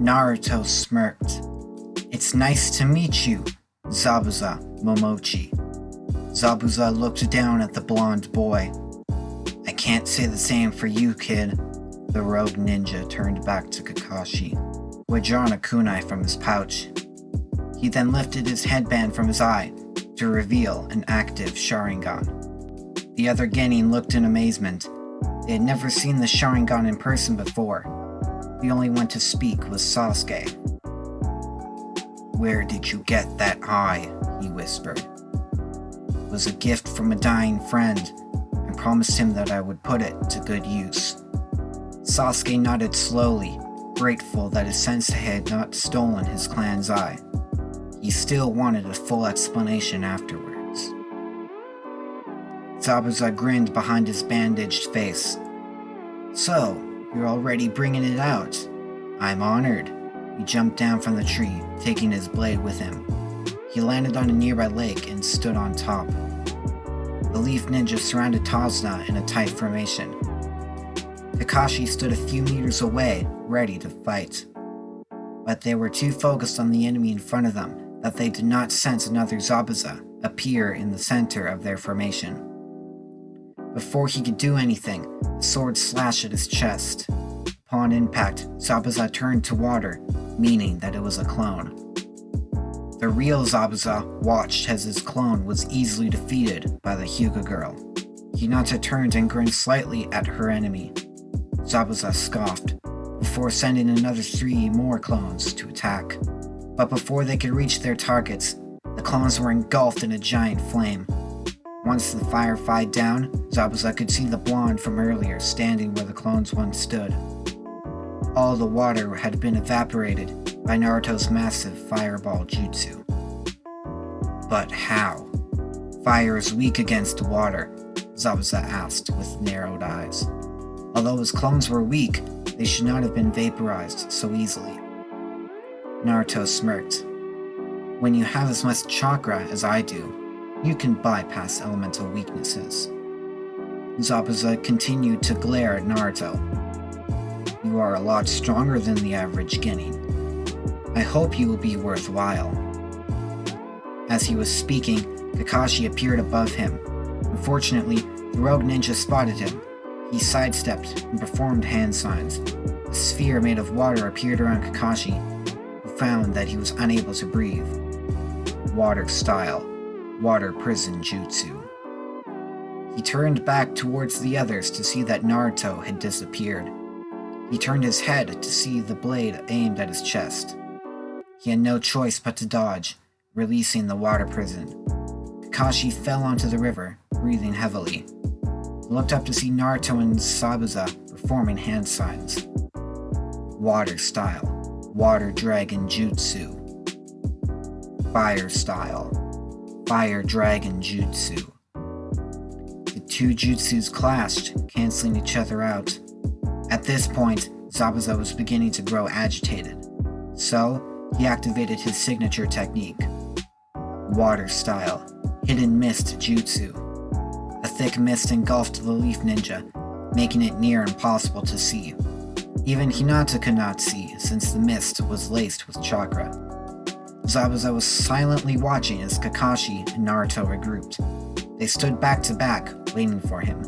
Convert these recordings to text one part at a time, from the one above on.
Naruto smirked. "It's nice to meet you, Zabuza Momochi." Zabuza looked down at the blonde boy. "I can't say the same for you, kid." The rogue ninja turned back to Kakashi, who had drawn a kunai from his pouch. He then lifted his headband from his eye to reveal an active Sharingan. The other genin looked in amazement. They had never seen the Sharingan in person before. The only one to speak was Sasuke. "Where did you get that eye?" he whispered. "It was a gift from a dying friend. I promised him that I would put it to good use." Sasuke nodded slowly, grateful that his sensei had not stolen his clan's eye. He still wanted a full explanation afterwards. Zabuza grinned behind his bandaged face. "So, you're already bringing it out. I'm honored." He jumped down from the tree, taking his blade with him. He landed on a nearby lake and stood on top. The Leaf Ninja surrounded Tazuna in a tight formation. Kakashi stood a few meters away, ready to fight. But they were too focused on the enemy in front of them that they did not sense another Zabuza appear in the center of their formation. Before he could do anything, the sword slashed at his chest. Upon impact, Zabuza turned to water, meaning that it was a clone. The real Zabuza watched as his clone was easily defeated by the Hyuga girl. Hinata turned and grinned slightly at her enemy. Zabuza scoffed, before sending another 3 more clones to attack. But before they could reach their targets, the clones were engulfed in a giant flame. Once the fire died down, Zabuza could see the blonde from earlier standing where the clones once stood. All the water had been evaporated by Naruto's massive fireball jutsu. But how? "Fire is weak against water," Zabuza asked with narrowed eyes. Although his clones were weak, they should not have been vaporized so easily. Naruto smirked. "When you have as much chakra as I do, you can bypass elemental weaknesses." Zabuza continued to glare at Naruto. "You are a lot stronger than the average genin. I hope you will be worthwhile." As he was speaking, Kakashi appeared above him. Unfortunately, the rogue ninja spotted him. He sidestepped and performed hand signs. A sphere made of water appeared around Kakashi, who found that he was unable to breathe. Water style, water prison jutsu. He turned back towards the others to see that Naruto had disappeared. He turned his head to see the blade aimed at his chest. He had no choice but to dodge, releasing the water prison. Kakashi fell onto the river, breathing heavily. He looked up to see Naruto and Zabuza performing hand signs. Water style, water dragon jutsu. Fire style, fire dragon jutsu. The 2 jutsus clashed, canceling each other out. At this point, Zabuza was beginning to grow agitated, so he activated his signature technique. Water style, hidden mist jutsu. A thick mist engulfed the Leaf Ninja, making it near impossible to see. Even Hinata could not see, since the mist was laced with chakra. Zabuza was silently watching as Kakashi and Naruto regrouped. They stood back to back, waiting for him.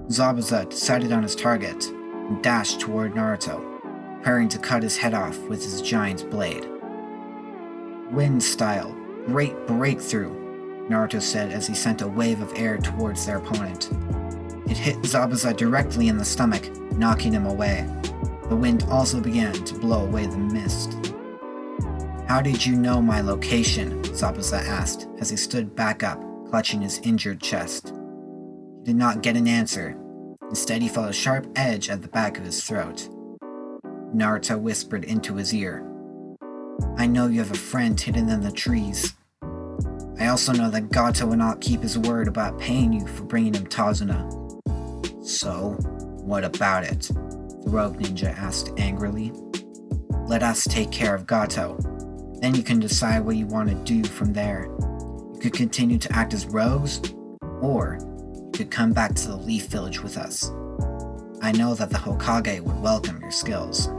Zabuza decided on his target and dashed toward Naruto, preparing to cut his head off with his giant blade. Wind style, great breakthrough, Naruto said as he sent a wave of air towards their opponent. It hit Zabuza directly in the stomach, knocking him away. The wind also began to blow away the mist. "How did you know my location?" Zabuza asked as he stood back up, clutching his injured chest. He did not get an answer. Instead, he felt a sharp edge at the back of his throat. Naruto whispered into his ear, "I know you have a friend hidden in the trees. I also know that Gato will not keep his word about paying you for bringing him Tazuna." "So, what about it?" the rogue ninja asked angrily. "Let us take care of Gato. Then you can decide what you want to do from there. You could continue to act as rogues, or you could come back to the Leaf Village with us. I know that the Hokage would welcome your skills."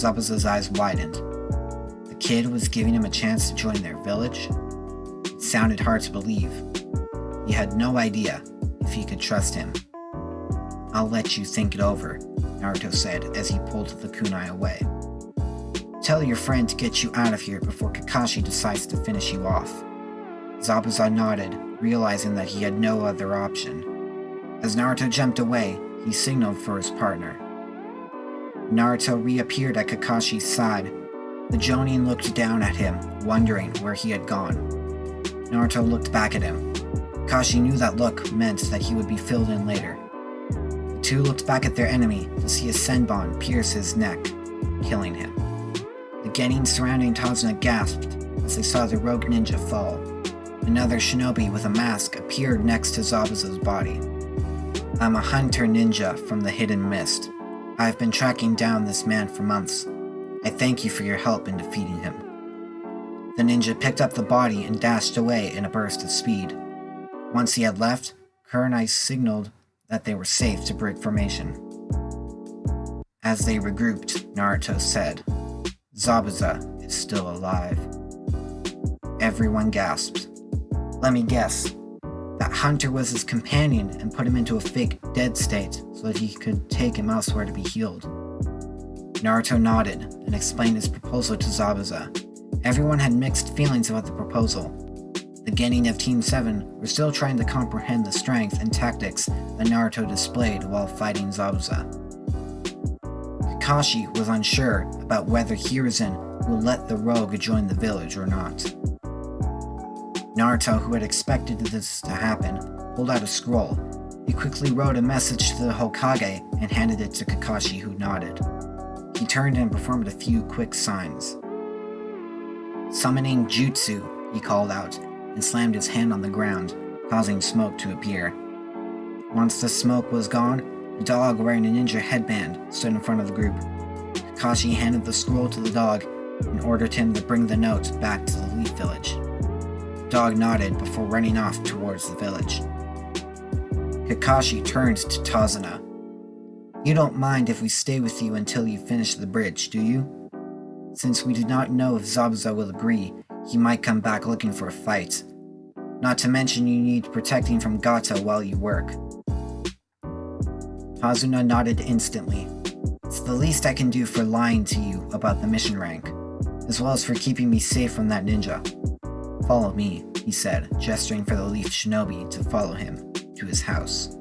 Zabuza's eyes widened. The kid was giving him a chance to join their village? It sounded hard to believe. He had no idea if he could trust him. "I'll let you think it over," Naruto said as he pulled the kunai away. "Tell your friend to get you out of here before Kakashi decides to finish you off." Zabuza nodded, realizing that he had no other option. As Naruto jumped away, he signaled for his partner. Naruto reappeared at Kakashi's side. The Jonin looked down at him, wondering where he had gone. Naruto looked back at him. Kakashi knew that look meant that he would be filled in later. The two looked back at their enemy to see a senbon pierce his neck, killing him. The genin surrounding Tazuna gasped as they saw the rogue ninja fall. Another shinobi with a mask appeared next to Zabuza's body. "I'm a hunter ninja from the Hidden Mist. I've been tracking down this man for months. I thank you for your help in defeating him." The ninja picked up the body and dashed away in a burst of speed. Once he had left, Kurenai signaled that they were safe to break formation. As they regrouped, Naruto said, "Zabuza is still alive." Everyone gasped. "Let me guess. That hunter was his companion and put him into a fake dead state so that he could take him elsewhere to be healed." Naruto nodded and explained his proposal to Zabuza. Everyone had mixed feelings about the proposal. The genin of Team 7 were still trying to comprehend the strength and tactics that Naruto displayed while fighting Zabuza. Kakashi was unsure about whether Hiruzen would let the rogue join the village or not. Naruto, who had expected this to happen, pulled out a scroll. He quickly wrote a message to the Hokage and handed it to Kakashi, who nodded. He turned and performed a few quick signs. "Summoning Jutsu," he called out, and slammed his hand on the ground, causing smoke to appear. Once the smoke was gone, a dog wearing a ninja headband stood in front of the group. Kakashi handed the scroll to the dog and ordered him to bring the note back to the Leaf Village. The dog nodded before running off towards the village. Kakashi turned to Tazuna. "You don't mind if we stay with you until you finish the bridge, do you? Since we do not know if Zabuza will agree, he might come back looking for a fight. Not to mention you need protecting from Gato while you work." Tazuna nodded instantly. "It's the least I can do for lying to you about the mission rank, as well as for keeping me safe from that ninja. Follow me," he said, gesturing for the Leaf Shinobi to follow him to his house.